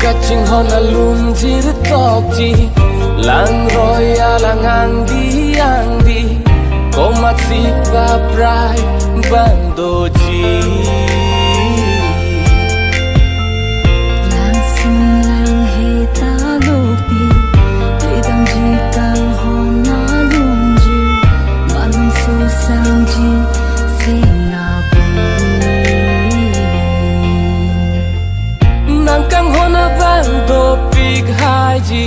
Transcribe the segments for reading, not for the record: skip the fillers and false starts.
Kaching hon alum jir tokji lang roya lang angdi komat sikwa prai bandoji lang sum lang heta lopi edam ji kang hon alum ji malum so sang ji singa kang hon bando pig haji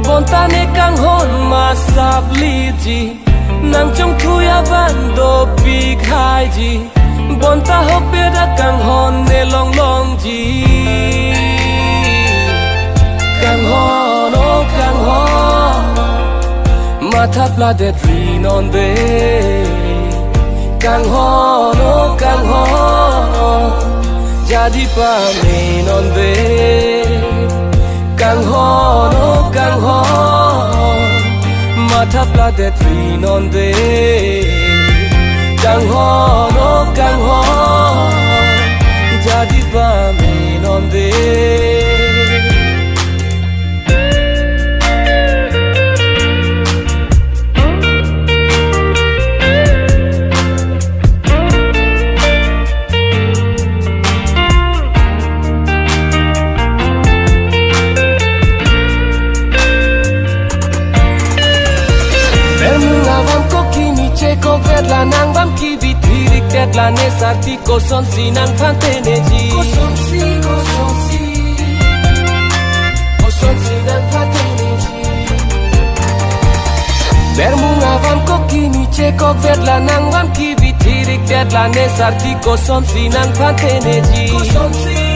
bontane kang hon masabli ji nang chung thuya bando pig haji bonta hopeda kang hon ne long long ji kang hon oh kang hon matha plade tree on de kang hon oh kang hon jadi pamin on de kang hon oh kang hon matha plade tree on de kang hon oh kang hon jadi pamin on de ko vetla nang bam ki bitirik tetla ne sarti ko son si nang phante ne ji ko son si nang phante ne ji bermunga bam ko kini che ko vetla nang bam ki bitirik tetla ne sarti ko son si nang phante ne ji ko son si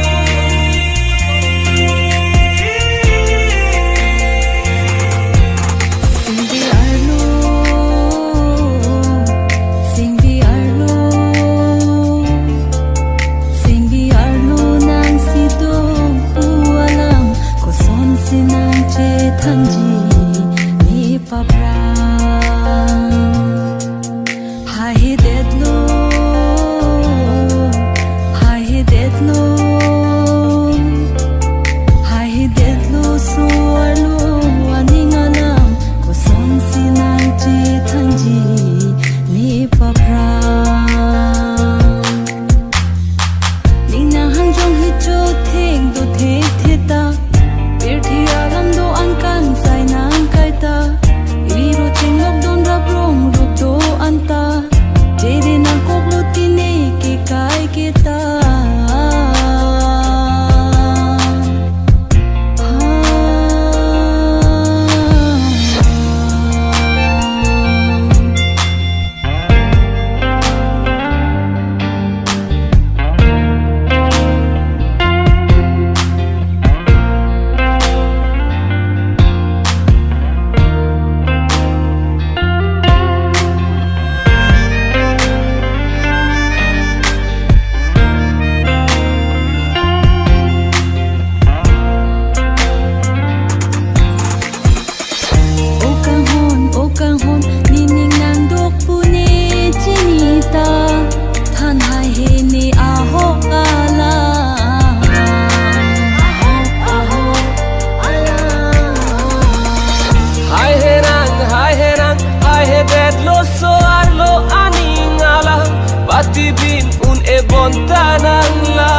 Patibin un e bontanan la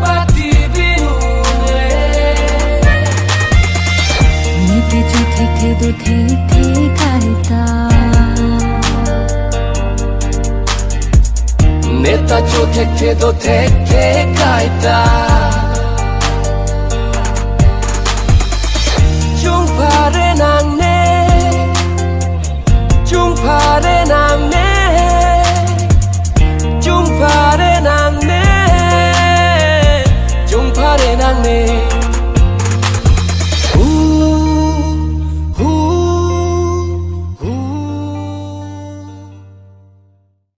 Patibin un e Nite jo thek do thek kaita Neta jo thek do thek kaita Chung phare nang ne